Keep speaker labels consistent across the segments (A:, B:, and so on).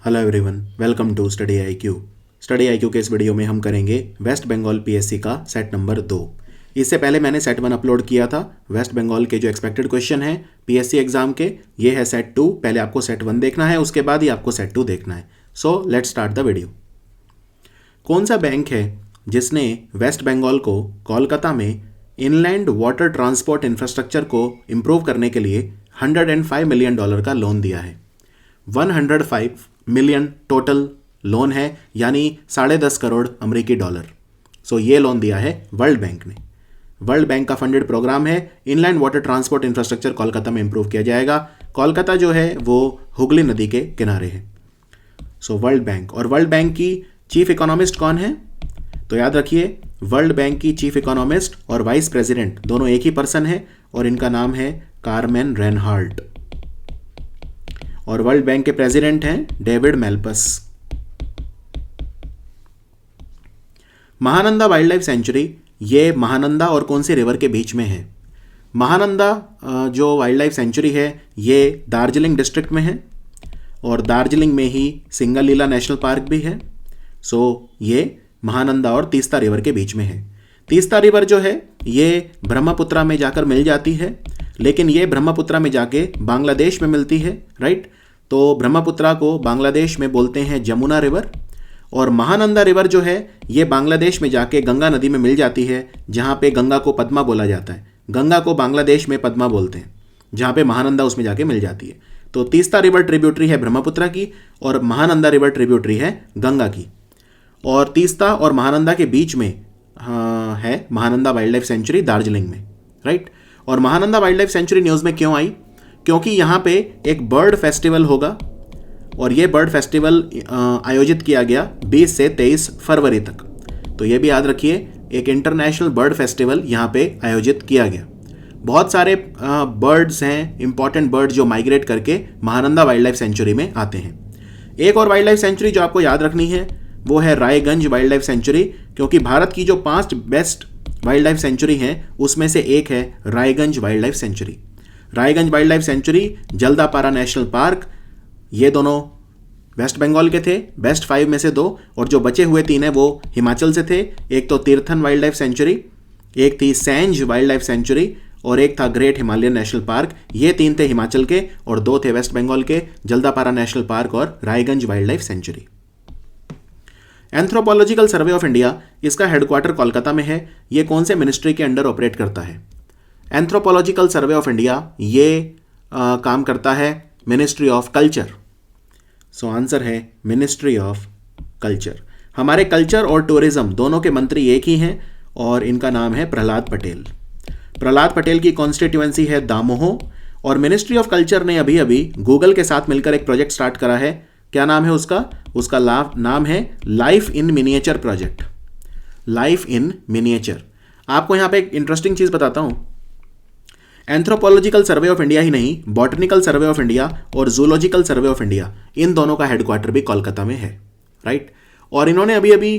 A: Hello everyone, welcome to study IQ. Study IQ के इस video में हम करेंगे वेस्ट बंगाल पीएससी का सेट नंबर 2। इससे पहले मैंने सेट 1 अपलोड किया था। वेस्ट बंगाल के जो एक्सपेक्टेड क्वेश्चन हैं पीएससी एग्जाम के, ये है सेट 2। पहले आपको सेट 1 देखना है, उसके बाद ही आपको सेट 2 देखना है। So let's start the video. कौन सा बैंक है जिसने वेस्ट बंगाल को कोलकाता में इनलैंड वाटर ट्रांसपोर्ट इंफ्रास्ट्रक्चर को इम्प्रूव करने के लिए $105 मिलियन का लोन दिया है? 105 मिलियन टोटल लोन है, यानी 10.5 करोड़ अमेरिकी डॉलर। सो ये लोन दिया है वर्ल्ड बैंक ने। वर्ल्ड बैंक का फंडेड प्रोग्राम है। Inland water transport infrastructure Kolkata में इंप्रूव किया जाएगा। कोलकाता जो है वो हुगली नदी के किनारे है। सो वर्ल्ड बैंक, और वर्ल्ड बैंक की चीफ इकोनॉमिस्ट कौन है? तो याद रखिए, वर्ल्ड बैंक की चीफ इकोनॉमिस्ट और वाइस प्रेसिडेंट दोनों एक ही पर्सन है, और इनका नाम है कारमेन रेनहार्ट। और वर्ल्ड बैंक के प्रेसिडेंट हैं David Malpass. Mahananda wildlife sanctuary, ये महानंदा और कौन सी रिवर के बीच में है? महानंदा जो वाइल्ड लाइफ सेंचुरी है ये दार्जिलिंग डिस्ट्रिक्ट में है, और दार्जिलिंग में ही सिंगलीला नेशनल पार्क भी है। सो ये महानंदा और तीस्ता रिवर के बीच में है। तीस्ता रिवर जो है ये ब्रह्मपुत्रा में जाकर मिल जाती है, लेकिन ये ब्रह्मपुत्रा में जाके बांग्लादेश में मिलती है, राइट? तो ब्रह्मपुत्रा को बांग्लादेश में बोलते हैं जमुना रिवर, और महानंदा रिवर जो है ये बांग्लादेश में जाके गंगा नदी में मिल जाती है, जहाँ पे गंगा को पद्मा बोला जाता है। गंगा को बांग्लादेश में पद्मा बोलते हैं, जहाँ पे महानंदा उसमें जाके मिल जाती है। तो तीस्ता रिवर ट्रिब्यूटरी है ब्रह्मपुत्रा की, और महानंदा रिवर ट्रिब्यूटरी है गंगा की। और तीस्ता और महानंदा के बीच में है Mahananda wildlife century Darjeeling में, राइट? और Mahananda wildlife century news में क्यों आई? क्योंकि यहाँ पे एक बर्ड फेस्टिवल होगा, और ये बर्ड फेस्टिवल आयोजित किया गया 20 से 23 फरवरी तक। तो ये भी याद रखिए, एक इंटरनेशनल बर्ड फेस्टिवल यहाँ पे आयोजित किया गया। बहुत सारे बर्ड्स हैं, इंपॉर्टेंट बर्ड्स जो माइग्रेट करके महानंदा वाइल्ड लाइफ सेंचुरी में आते हैं। एक और वाइल्ड लाइफ सेंचुरी जो आपको याद रखनी है वो है रायगंज वाइल्ड लाइफ सेंचुरी, क्योंकि भारत की जो 5 बेस्ट वाइल्ड लाइफ सेंचुरी हैं उसमें से एक है Raiganj wild life sanctuary. Raiganj wild life sanctuary, Jaldapara national park, ये दोनों वेस्ट बंगाल के थे, बेस्ट 5 में से 2, और जो बचे हुए 3 हैं वो हिमाचल से थे। एक तो तीर्थन वाइल्ड लाइफ सेंचुरी, एक थी सैंज वाइल्ड लाइफ सेंचुरी, और एक था ग्रेट हिमालयन नेशनल पार्क। ये 3 थे हिमाचल के, और 2 थे वेस्ट बंगाल के, जल्दापारा नेशनल पार्क और Raiganj wild life sanctuary. Anthropological survey of India, इसका हेडक्वार्टर कोलकाता में है। ये कौन से मिनिस्ट्री के अंडर ऑपरेट करता है? एंथ्रोपोलॉजिकल सर्वे ऑफ इंडिया ये काम करता है ministry of culture. So answer है मिनिस्ट्री ऑफ कल्चर। हमारे कल्चर और टूरिज्म दोनों के मंत्री एक ही हैं, और इनका नाम है प्रहलाद पटेल। प्रहलाद पटेल की कॉन्स्टिट्यूएंसी है दामोह, और मिनिस्ट्री ऑफ कल्चर ने अभी अभी गूगल के साथ मिलकर एक प्रोजेक्ट स्टार्ट करा है। क्या नाम है उसका? उसका नाम है life in miniature project. Life in miniature. आपको यहाँ पे एक इंटरेस्टिंग चीज़ बताता हूँ। एंथ्रोपोलॉजिकल सर्वे ऑफ इंडिया ही नहीं, बॉटनिकल सर्वे ऑफ इंडिया और जूलॉजिकल सर्वे ऑफ इंडिया, इन दोनों का हेडक्वार्टर भी कोलकाता में है, राइट? और इन्होंने अभी अभी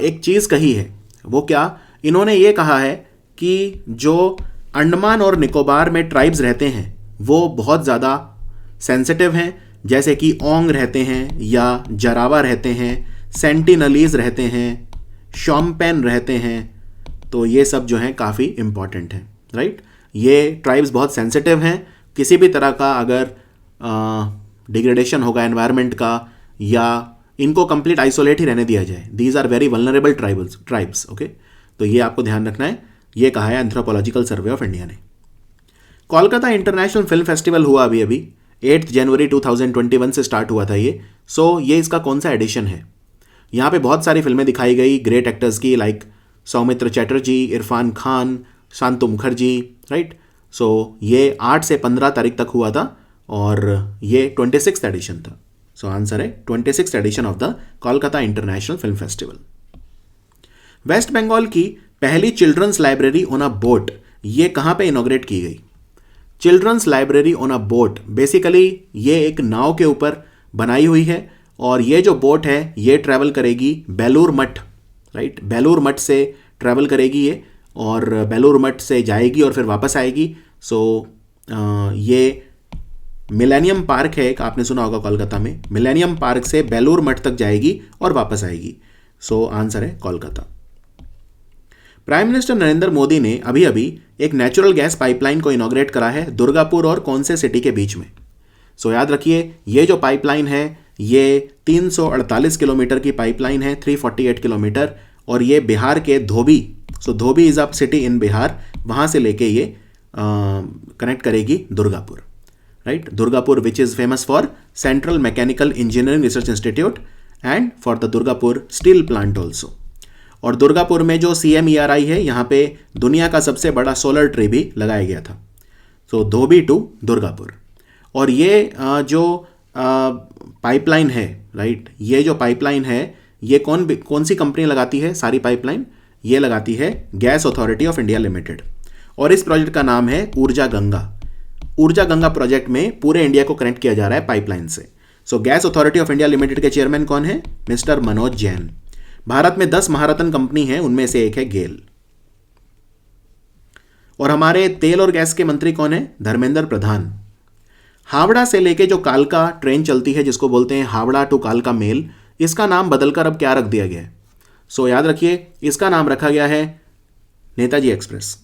A: एक चीज़ कही है। वो क्या? इन्होंने ये कहा है कि जो अंडमान और निकोबार में ट्राइब्स रहते हैं वो बहुत ज़्यादा सेंसिटिव हैं, जैसे कि ओंग रहते हैं, या जरावा रहते हैं, सेंटिनलीज रहते हैं, शॉम्पेन रहते हैं। तो ये सब जो हैं काफ़ी इंपॉर्टेंट हैं, राइट? ये ट्राइब्स बहुत सेंसिटिव हैं। किसी भी तरह का अगर डिग्रेडेशन होगा एनवायरनमेंट का, या इनको कंप्लीट आइसोलेट ही रहने दिया जाए, these are very vulnerable tribes, okay? तो ये आपको ध्यान रखना है। ये कहा है एंथ्रोपोलॉजिकल सर्वे ऑफ इंडिया ने। कोलकाता इंटरनेशनल फिल्म फेस्टिवल हुआ अभी अभी 8 जनवरी 2021 से स्टार्ट हुआ था ये। सो ये इसका कौन सा एडिशन है? यहाँ पे बहुत सारी फिल्में दिखाई गई ग्रेट एक्टर्स की, लाइक सौमित्र चैटर्जी, इरफान खान, शांतु मुखर्जी, राइट? सो ये 8 से 15 तारीख तक हुआ था, और ये 26th एडिशन था। सो आंसर है 26th edition of the Kolkata international film festival. West Bengal की पहली children's library on a boat, ये कहाँ पे इनॉग्रेट की गई? Children's library on a boat, basically ये एक नाव के ऊपर बनाई हुई है, और ये जो बोट है ये ट्रैवल करेगी बेलूर मठ, राइट? बेलूर मठ से ट्रैवल करेगी ये, और बेलूर मठ से जाएगी और फिर वापस आएगी। सो ये मिलेनियम पार्क है एक, आपने सुना होगा कोलकाता में, मिलेनियम पार्क से बेलूर मठ तक जाएगी और वापस आएगी। सो आंसर है कोलकाता। प्राइम मिनिस्टर नरेंद्र मोदी ने अभी अभी एक नेचुरल गैस पाइपलाइन को इनॉग्रेट करा है दुर्गापुर और कौन से सिटी के बीच में। सो याद रखिए, ये जो पाइपलाइन है ये 348 किलोमीटर की पाइपलाइन है, 348 किलोमीटर, और ये बिहार के Dhobi, so Dhobi is a city in Bihar, वहाँ से लेके ये कनेक्ट करेगी Durgapur, right. Durgapur which is famous for Central Mechanical Engineering Research Institute and for the Durgapur steel plant also. और दुर्गापुर में जो CMERI है, यहाँ पे दुनिया का सबसे बड़ा सोलर ट्री भी लगाया गया था। सो धोबी टू दुर्गापुर। और ये जो पाइपलाइन है, राइट, ये जो पाइपलाइन है ये कौन सी कंपनी लगाती है सारी पाइपलाइन? ये लगाती है gas authority of India limited, और इस प्रोजेक्ट का नाम है ऊर्जा गंगा। ऊर्जा गंगा प्रोजेक्ट में पूरे इंडिया को कनेक्ट किया जा रहा है पाइपलाइन से। सो gas authority of India limited के चेयरमैन कौन है? मिस्टर मनोज जैन। भारत में 10 महारत्न कंपनी है, उनमें से एक है गेल। और हमारे तेल और गैस के मंत्री कौन है? धर्मेंद्र प्रधान। हावड़ा से लेके जो कालका ट्रेन चलती है, जिसको बोलते हैं हावड़ा टू कालका मेल, इसका नाम बदलकर अब क्या रख दिया गया है? सो याद रखिए, इसका नाम रखा गया है नेताजी एक्सप्रेस।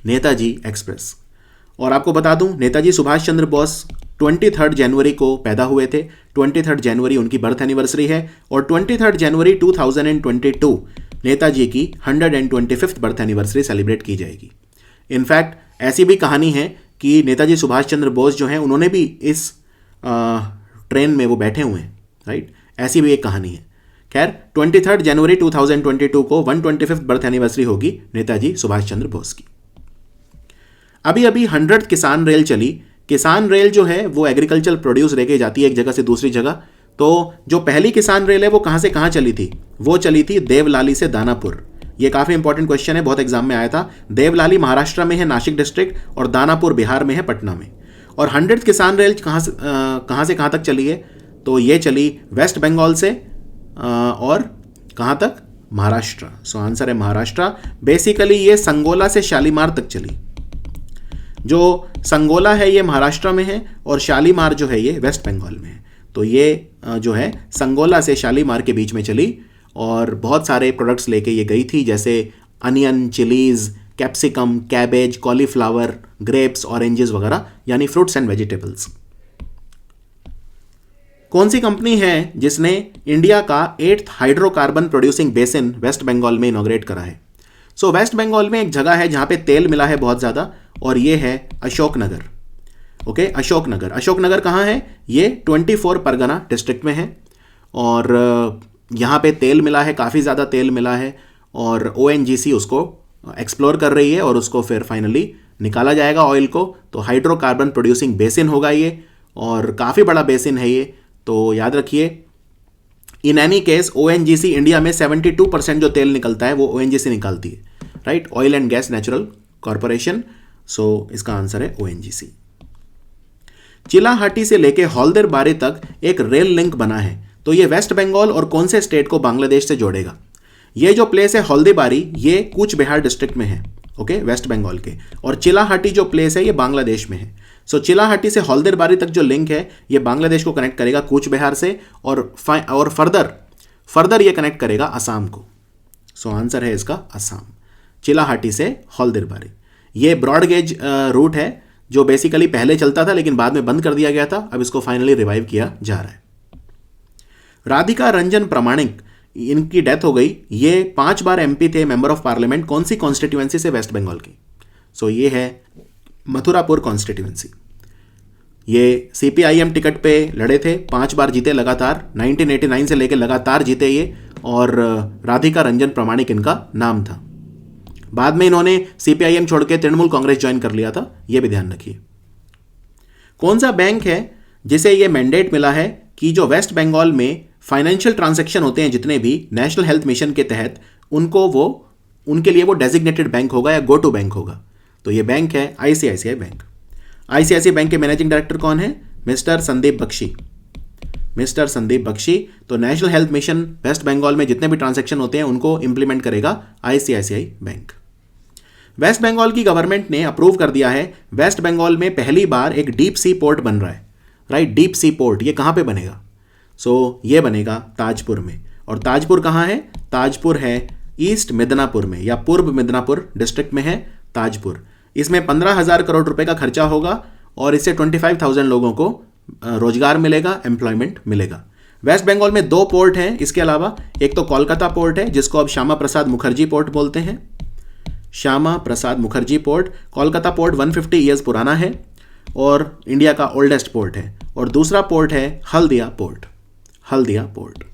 A: नेताजी एक्सप्रेस। और आपको बता दूं, नेताजी सुभाष चंद्र बोस 23 जनवरी को पैदा हुए थे। 23 जनवरी उनकी बर्थ एनिवर्सरी है, और 23 जनवरी 2022 नेताजी की 125th बर्थ एनिवर्सरी सेलिब्रेट की जाएगी। इनफैक्ट ऐसी भी कहानी है कि नेताजी सुभाष चंद्र बोस जो हैं, उन्होंने भी इस ट्रेन में वो बैठे हुए हैं, राइट। ऐसी भी एक कहानी है। खैर, 23 जनवरी 2022 को 125th बर्थ एनिवर्सरी होगी नेताजी सुभाष चंद्र बोस की। अभी अभी 100th किसान रेल चली। किसान रेल जो है वो एग्रीकल्चर प्रोड्यूस लेके जाती है एक जगह से दूसरी जगह। तो जो पहली किसान रेल है वो कहाँ से कहाँ चली थी? वो चली थी देवलाली से दानापुर। ये काफ़ी इंपॉर्टेंट क्वेश्चन है, बहुत एग्जाम में आया था। देवलाली महाराष्ट्र में है, नासिक डिस्ट्रिक्ट, और दानापुर बिहार में है, पटना में। और 100th किसान रेल कहाँ से कहाँ तक चली है? तो ये चली वेस्ट बंगाल से और कहाँ तक? महाराष्ट्र। सो आंसर है महाराष्ट्र। बेसिकली ये संगोला से शालीमार तक चली। जो संगोला है ये महाराष्ट्र में है, और शालीमार जो है ये वेस्ट बंगाल में है। तो ये जो है संगोला से शालीमार के बीच में चली, और बहुत सारे प्रोडक्ट्स लेके ये गई थी, जैसे onion, chillies, capsicum, cabbage, cauliflower, grapes, oranges वगैरह, यानी फ्रूट्स एंड वेजिटेबल्स। कौन सी कंपनी है जिसने इंडिया का 8th hydrocarbon producing basin West Bengal में इनॉग्रेट करा है? सो वेस्ट बंगाल में एक जगह है जहां पे तेल मिला है बहुत ज़्यादा, और ये है अशोकनगर। ओके, अशोकनगर। अशोकनगर कहाँ है? ये 24 परगना डिस्ट्रिक्ट में है, और यहाँ पे तेल मिला है, काफ़ी ज़्यादा तेल मिला है, और ONGC उसको एक्सप्लोर कर रही है, और उसको फिर फाइनली निकाला जाएगा ऑयल को। तो हाइड्रोकार्बन प्रोड्यूसिंग बेसिन होगा ये, और काफ़ी बड़ा बेसिन है ये। तो याद रखिए, in any case ONGC India में 72% जो तेल निकलता है वो ONGC निकालती है, right, oil and gas natural corporation. So इसका आंसर है ONGC। चिलाहाटी से लेके हॉल्दरबारी तक एक रेल लिंक बना है, तो ये वेस्ट बंगाल और कौन से स्टेट को बांग्लादेश से जोड़ेगा? ये जो प्लेस है हॉल्दीबारी, ये कूच बिहार डिस्ट्रिक्ट में है, ओके, वेस्ट बंगाल के। और चिलाहाटी जो प्लेस है ये बांग्लादेश में है। सो चिलाहाटी से हॉल्दीबारी तक जो लिंक है ये बांग्लादेश को कनेक्ट करेगा कूच बिहार से, और फर्दर ये कनेक्ट करेगा असम को। सो आंसर है इसका असम। चिलाहाटी से हॉल्दीबारी ये ब्रॉड गेज रूट है, जो बेसिकली पहले चलता था लेकिन बाद में बंद कर दिया गया था। अब इसको फाइनली रिवाइव किया जा रहा है। राधिका रंजन प्रामाणिक, इनकी डेथ हो गई। ये 5 बार MP थे, मेंबर ऑफ पार्लियामेंट। कौन सी कॉन्स्टिट्यूएंसी से? वेस्ट बंगाल की। सो ये है मथुरापुर कॉन्स्टिट्यूएंसी। ये CPIM टिकट पे लड़े थे, 5 बार जीते लगातार, 1989 से लेकर लगातार जीते ये, और राधिका रंजन प्रामाणिक इनका नाम था। बाद में इन्होंने CPIM छोड़ के तृणमूल कांग्रेस ज्वाइन कर लिया था, ये भी ध्यान रखिए। कौन सा बैंक है जिसे ये मैंडेट मिला है कि जो वेस्ट बंगाल में फाइनेंशियल ट्रांजैक्शन होते हैं जितने भी नेशनल हेल्थ मिशन के तहत, उनके लिए वो डेजिग्नेटेड बैंक होगा या गो टू बैंक होगा? तो ये बैंक है ICICI बैंक। ICICI बैंक के मैनेजिंग डायरेक्टर कौन है? मिस्टर संदीप बख्शी। मिस्टर संदीप बख्शी। तो national health mission West Bengal में जितने भी ट्रांजैक्शन होते हैं उनको इंप्लीमेंट करेगा ICICI बैंक। वेस्ट बंगाल की गवर्नमेंट ने अप्रूव कर दिया है, वेस्ट बंगाल में पहली बार एक डीप सी पोर्ट बन रहा है, राइट। डीप सी पोर्ट ये कहाँ पे बनेगा? ये बनेगा ताजपुर में। और ताजपुर कहाँ है? ताजपुर है ईस्ट मिदनापुर में, या पूर्व मिदनापुर डिस्ट्रिक्ट में है ताजपुर। इसमें 15,000 करोड़ रुपए का खर्चा होगा और इससे 25,000 लोगों को रोजगार मिलेगा, एम्प्लॉयमेंट मिलेगा। वेस्ट बंगाल में 2 पोर्ट हैं इसके अलावा। एक तो कोलकाता पोर्ट है जिसको अब श्यामा प्रसाद मुखर्जी पोर्ट बोलते हैं, Shyama Prasad Mukherjee port. Kolkata port 150 years पुराना है और इंडिया का ओल्डेस्ट पोर्ट है। और दूसरा पोर्ट है हल्दिया पोर्ट, हल्दिया पोर्ट।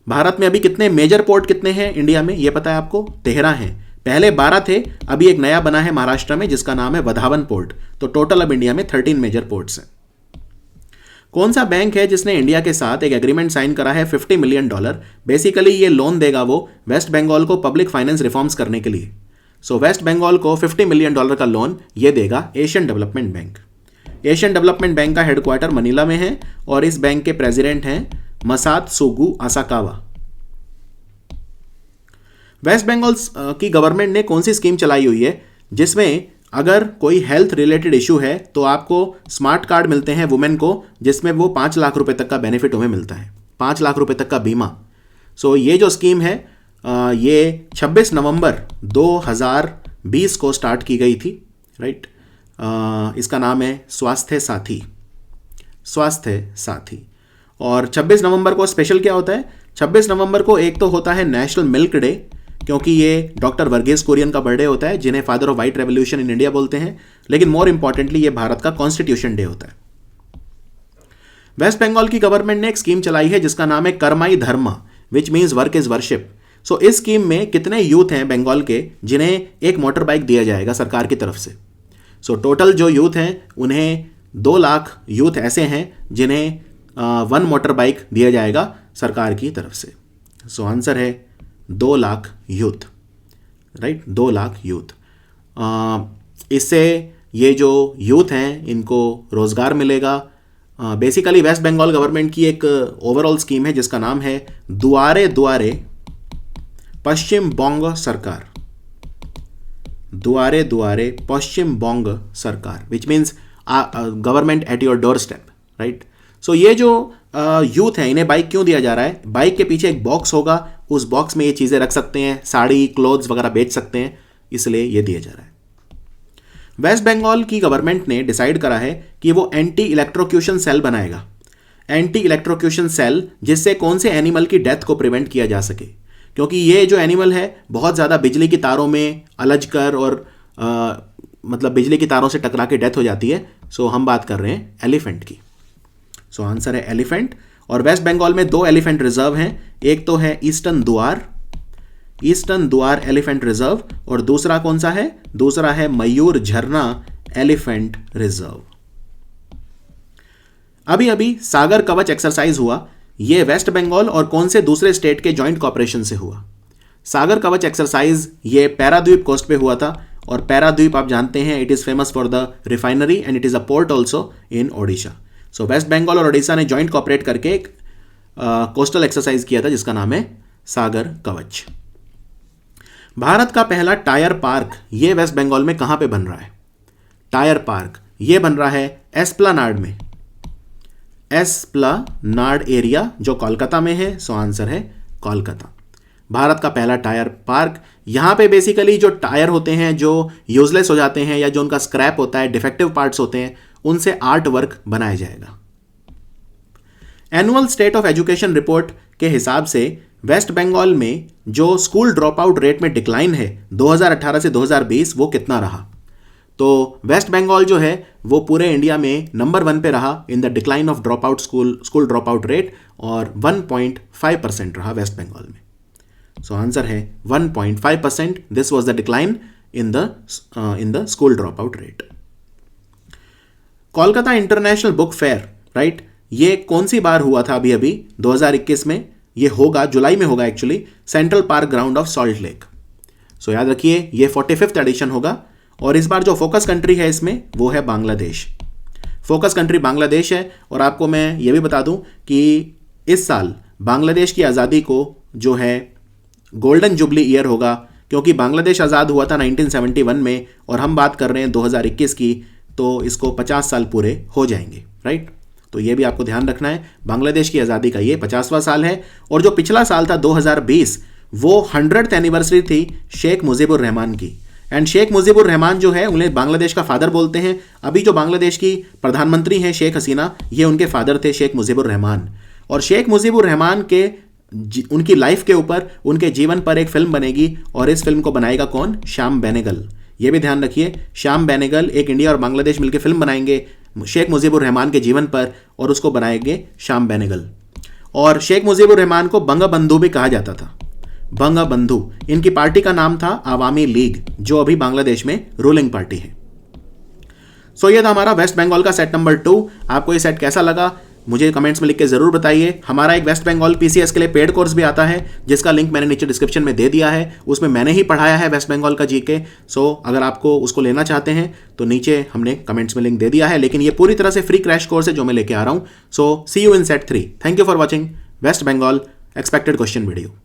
A: भारत में अभी कितने मेजर पोर्ट कितने हैं इंडिया में, ये पता है आपको? 13 हैं। पहले 12 थे, अभी एक नया बना है महाराष्ट्र में जिसका नाम है वधावन पोर्ट। तो टोटल अब इंडिया में 13 मेजर पोर्ट्स हैं। कौन सा बैंक है जिसने इंडिया के साथ एक एग्रीमेंट साइन करा है $50 मिलियन? बेसिकली ये लोन देगा वो वेस्ट बंगाल को पब्लिक फाइनेंस रिफॉर्म्स करने के लिए। वेस्ट बंगाल को $50 मिलियन का लोन ये देगा Asian development bank. Asian development bank का हेडक्वार्टर मनीला में है और इस बैंक के प्रेसिडेंट हैं मसात्सुगु असाकावा। वेस्ट बंगाल की गवर्नमेंट ने कौन सी स्कीम चलाई हुई है जिसमें अगर कोई हेल्थ रिलेटेड इशू है तो आपको स्मार्ट कार्ड मिलते हैं वुमेन को, जिसमें वो 5 लाख रुपए तक का बेनिफिट उन्हें मिलता है, 5 लाख रुपए तक का बीमा। ये जो स्कीम है ये 26 नवंबर 2020 को स्टार्ट की गई थी, राइट। इसका नाम है स्वास्थ्य साथी, स्वास्थ्य साथी। और 26 नवंबर को स्पेशल क्या होता है? 26 नवंबर को एक तो होता है नेशनल मिल्क डे, क्योंकि ये डॉक्टर वर्गीस कुरियन का बर्थडे होता है जिन्हें father of white revolution in India बोलते हैं। लेकिन मोर इंपॉर्टेंटली ये भारत का कॉन्स्टिट्यूशन डे होता है। वेस्ट बंगाल की गवर्नमेंट ने एक स्कीम चलाई है जिसका नाम है Karmai Dharma, which means work is worship. इस स्कीम में कितने यूथ हैं बंगाल के जिन्हें एक मोटर बाइक दिया जाएगा सरकार की तरफ से? टोटल जो यूथ हैं उन्हें 2 लाख यूथ ऐसे हैं जिन्हें 1 मोटर बाइक दिया जाएगा सरकार की तरफ से। आंसर है 2 lakh youth, right, 2 lakh youth. इससे ये जो यूथ हैं इनको रोजगार मिलेगा। बेसिकली वेस्ट बंगाल गवर्नमेंट की एक ओवरऑल स्कीम है जिसका नाम है दुआरे दुआरे पश्चिम बंग सरकार, दुआरे दुआरे पश्चिम बंग सरकार, which means government at your door step, right. ये जो यूथ है इन्हें बाइक क्यों दिया जा रहा है? बाइक के पीछे एक बॉक्स होगा, उस बॉक्स में ये चीज़ें रख सकते हैं, साड़ी क्लोथ्स वगैरह बेच सकते हैं, इसलिए ये दिया जा रहा है। वेस्ट बंगाल की गवर्नमेंट ने डिसाइड करा है कि वो एंटी इलेक्ट्रोक्यूशन सेल बनाएगा, एंटी इलेक्ट्रोक्यूशन सेल, जिससे कौन से एनिमल की डेथ को प्रिवेंट किया जा सके। क्योंकि ये जो एनिमल है बहुत ज़्यादा बिजली की तारों में अलझ कर और मतलब बिजली की तारों से टकरा के डेथ हो जाती है। हम बात कर रहे हैं एलिफेंट की। आंसर है एलिफेंट। और वेस्ट बंगाल में 2 एलिफेंट रिजर्व हैं, एक तो है ईस्टर्न दुआर एलिफेंट रिजर्व, और दूसरा कौन सा है? दूसरा है मयूर झरना एलिफेंट रिजर्व। अभी अभी सागर कवच एक्सरसाइज हुआ, ये वेस्ट बंगाल और कौन से दूसरे स्टेट के जॉइंट कॉपरेशन से हुआ? सागर कवच एक्सरसाइज ये पैराद्वीप कोस्ट पे हुआ था, और पैराद्वीप आप जानते हैं it is famous for the refinery and it is a port also in Odisha. West Bengal और ओडिशा ने जॉइंट कॉपरेट करके एक कोस्टल एक्सरसाइज किया था जिसका नाम है सागर कवच। भारत का पहला टायर पार्क ये वेस्ट बंगाल में कहां पे बन रहा है? टायर पार्क ये बन रहा है एस्प्लानाड में, एस्प्लानाड एरिया जो कोलकाता में है। आंसर है कोलकाता। भारत का पहला टायर पार्क। यहां पे बेसिकली जो टायर होते हैं जो यूजलेस हो जाते हैं या जो उनका स्क्रैप होता है, डिफेक्टिव पार्ट्स होते हैं, उनसे आर्ट वर्क बनाया जाएगा। Annual state of education report के हिसाब से वेस्ट बंगाल में जो स्कूल ड्रॉप आउट रेट में डिक्लाइन है 2018 से 2020 वो कितना रहा? तो वेस्ट बंगाल जो है वो पूरे इंडिया में नंबर 1 पे रहा in the decline of drop out school drop out rate, और 1.5% रहा वेस्ट बंगाल में। आंसर है 1.5%। This was the decline in the school drop out rate. Kolkata international book fair, right, ये कौन सी बार हुआ था? अभी अभी 2021 में ये होगा, जुलाई में होगा actually, central park ground of salt lake. याद रखिए ये 45th एडिशन होगा, और इस बार जो फोकस कंट्री है इसमें वो है बांग्लादेश। फोकस कंट्री बांग्लादेश है। और आपको मैं ये भी बता दूं कि इस साल बांग्लादेश की आज़ादी को जो है गोल्डन जुबली ईयर होगा क्योंकि बांग्लादेश आज़ाद हुआ था 1971 में और हम बात कर रहे हैं 2021 की, तो इसको 50 साल पूरे हो जाएंगे, राइट। तो ये भी आपको ध्यान रखना है, बांग्लादेश की आज़ादी का ये 50वां साल है। और जो पिछला साल था 2020, वो 100th एनिवर्सरी थी शेख मुजीबुर रहमान की। एंड शेख मुजीबुर रहमान जो है उन्हें बांग्लादेश का फादर बोलते हैं। अभी जो बांग्लादेश की प्रधानमंत्री हैं शेख हसीना, ये उनके फादर थे शेख मुजीबुर रहमान। और शेख मुजीबुर रहमान के उनकी लाइफ के ऊपर, उनके जीवन पर एक फिल्म बनेगी और इस फिल्म को बनाएगा कौन? श्याम बेनेगल। ये भी ध्यान रखिए, श्याम बेनेगल, एक इंडिया और बांग्लादेश मिलकर फिल्म बनाएंगे शेख मुजीबुर रहमान के जीवन पर और उसको बनाएंगे श्याम बेनेगल। और शेख मुजीबुर रहमान को बंगबंधु भी कहा जाता था, बंगबंधु। इनकी पार्टी का नाम था आवामी लीग, जो अभी बांग्लादेश में रूलिंग पार्टी है। सो ये था हमारा वेस्ट बंगाल का सेट नंबर 2। आपको ये सेट कैसा लगा मुझे कमेंट्स में लिख के जरूर बताइए। हमारा एक वेस्ट बंगाल पीसीएस के लिए पेड कोर्स भी आता है, जिसका लिंक मैंने नीचे डिस्क्रिप्शन में दे दिया है। उसमें मैंने ही पढ़ाया है वेस्ट बंगाल का जीके। सो अगर आपको उसको लेना चाहते हैं तो नीचे हमने कमेंट्स में लिंक दे दिया है, लेकिन ये पूरी तरह से फ्री क्रैश कोर्स है जो मैं लेके आ रहा हूँ। So see you in set 3। Thank you for watching West Bengal expected question video.